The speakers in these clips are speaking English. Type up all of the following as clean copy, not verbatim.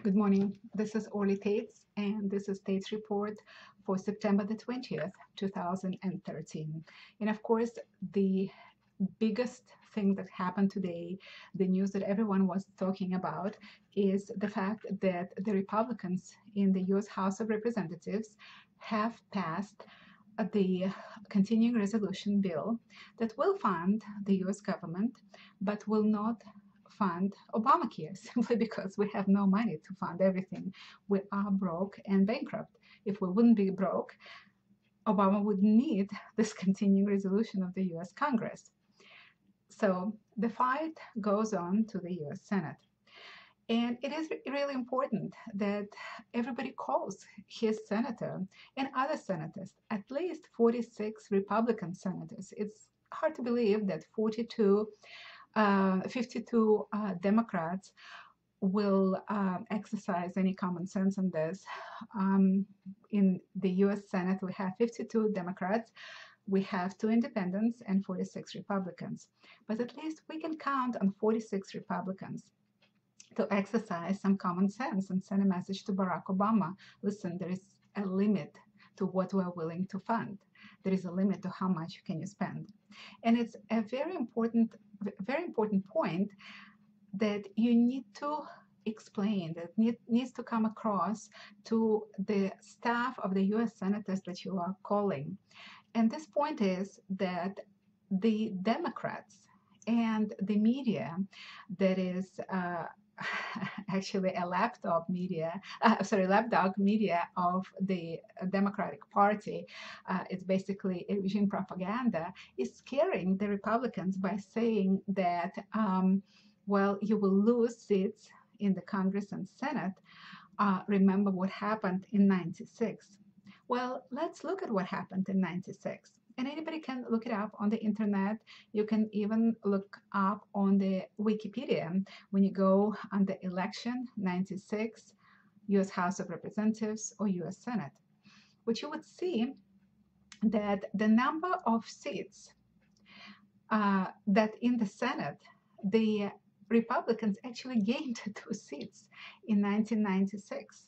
Good morning. This is Orly Taitz, and this is Taitz Report for September the 20th, 2013. And of course, the biggest thing that happened today, the news that everyone was talking about, is the fact that the Republicans in the US House of Representatives have passed the continuing resolution bill that will fund the US government, but will not fund Obamacare simply because we have no money to fund everything. We are broke and bankrupt. If we wouldn't be broke, Obama would need this continuing resolution of the US Congress. So the fight goes on to the US Senate. And it is really important that everybody calls his senator and other senators, at least 46 Republican senators. It's hard to believe that 52 Democrats will exercise any common sense on this. In the US Senate, we have 52 Democrats, we have 2 independents, and 46 Republicans. But at least we can count on 46 Republicans to exercise some common sense and send a message to Barack Obama. Listen, there is a limit to what we're willing to fund. There is a limit to how much can you spend. And it's a very important point that you need to explain, that needs to come across to the staff of the US senators that you are calling. And this point is that the Democrats and the media that is actually a lapdog media of the Democratic Party. It's basically a regime propaganda, is scaring the Republicans by saying that, well, you will lose seats in the Congress and Senate. Remember what happened in '96. Well, let's look at what happened in '96. And anybody can look it up on the internet. You can even look up on the Wikipedia when you go on the election '96, US House of Representatives or US Senate. What you would see that the number of seats that in the Senate, the Republicans actually gained 2 seats in 1996.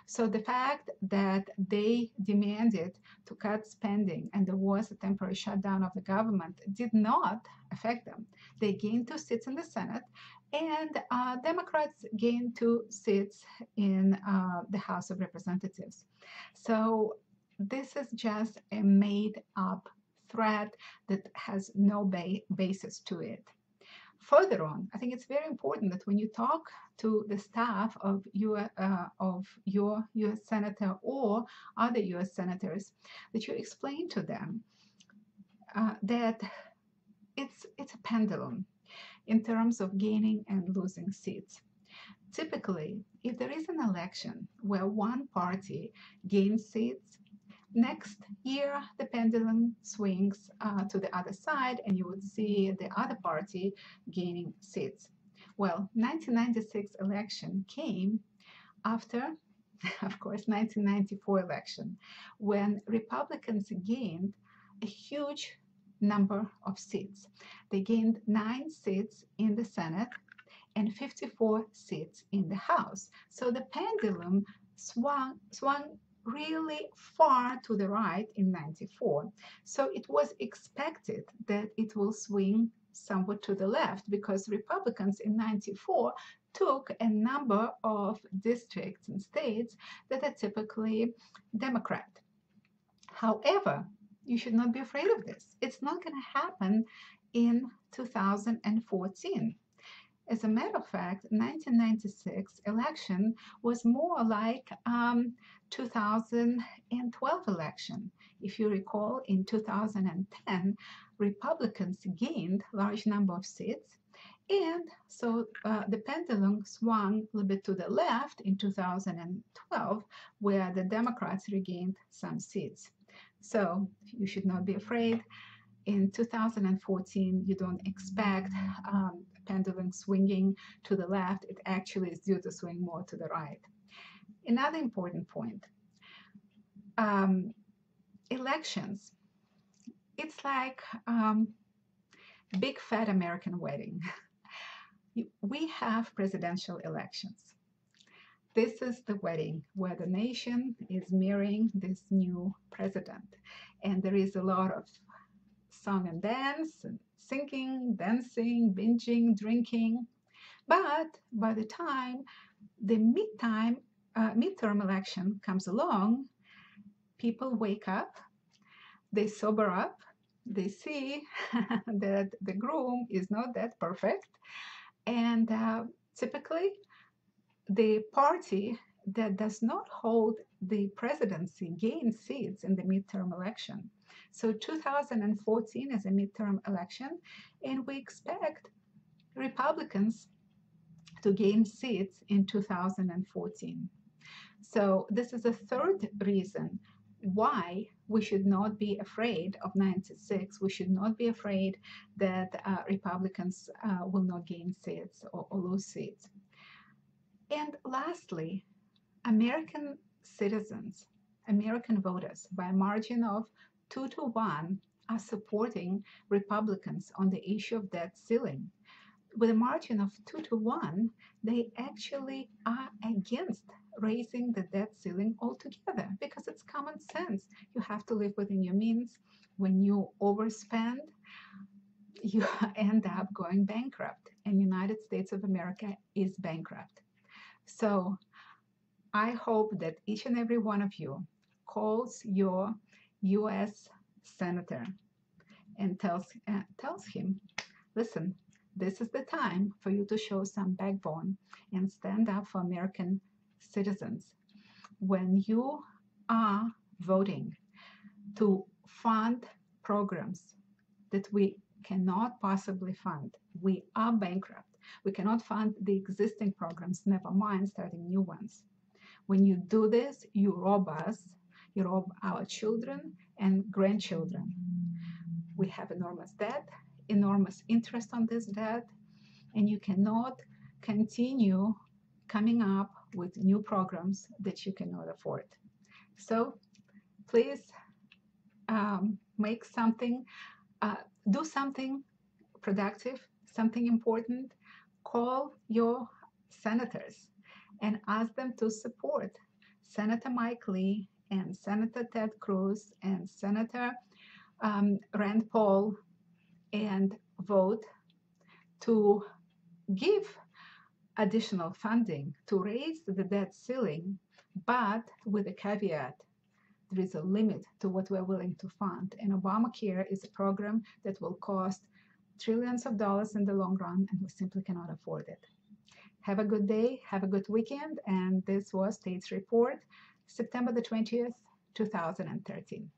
So the fact that they demanded to cut spending and there was a temporary shutdown of the government did not affect them. They gained 2 seats in the Senate, and Democrats gained 2 seats in the House of Representatives. So this is just a made-up threat that has no basis to it. Further on, I think it's very important that when you talk to the staff of your US senator or other US senators, that you explain to them that it's a pendulum in terms of gaining and losing seats. Typically, if there is an election where one party gains seats, next year, the pendulum swings to the other side, and you would see the other party gaining seats. Well, 1996 election came after, of course, 1994 election, when Republicans gained a huge number of seats. They gained 9 seats in the Senate and 54 seats in the House. So the pendulum swung really far to the right in '94. So it was expected that it will swing somewhat to the left because Republicans in '94 took a number of districts and states that are typically Democrat. However, you should not be afraid of this. It's not going to happen in 2014. As a matter of fact, 1996 election was more like 2012 election. If you recall, in 2010, Republicans gained large number of seats, and so the pendulum swung a little bit to the left in 2012, where the Democrats regained some seats. So you should not be afraid. In 2014, you don't expect pendulum swinging to the left. It actually is due to swing more to the right. Another important point, elections. It's like big fat American wedding. We have presidential elections. This is the wedding where the nation is mirroring this new president. And there is a lot of song and dance, and singing, dancing, binging, drinking. But by the time the midterm election comes along, people wake up, they sober up, they see that the groom is not that perfect, and typically the party that does not hold the presidency gains seats in the midterm election. So 2014 is a midterm election, and we expect Republicans to gain seats in 2014. So this is a third reason why we should not be afraid of 96. We should not be afraid that Republicans will not gain seats or lose seats. And lastly, American citizens, American voters, by a margin of 2-1, are supporting Republicans on the issue of debt ceiling. With a margin of 2-1, they actually are against raising the debt ceiling altogether because it's common sense. You have to live within your means. When you overspend, you end up going bankrupt, and United States of America is bankrupt. So I hope that each and every one of you calls your U.S. senator and tells him, listen, this is the time for you to show some backbone and stand up for American citizens. When you are voting to fund programs that we cannot possibly fund, we are bankrupt. We cannot fund the existing programs, never mind starting new ones. When you do this, you rob us, you rob our children and grandchildren. We have enormous debt, enormous interest on this debt, and you cannot continue coming up with new programs that you cannot afford. So please make something, do something productive, something important. Call your senators and ask them to support Senator Mike Lee and Senator Ted Cruz and Senator Rand Paul, and vote to give additional funding to raise the debt ceiling, but with a caveat. There is a limit to what we're willing to fund. And Obamacare is a program that will cost trillions of dollars in the long run, and we simply cannot afford it. Have a good day, have a good weekend, and this was Taitz Report, September the 20th, 2013.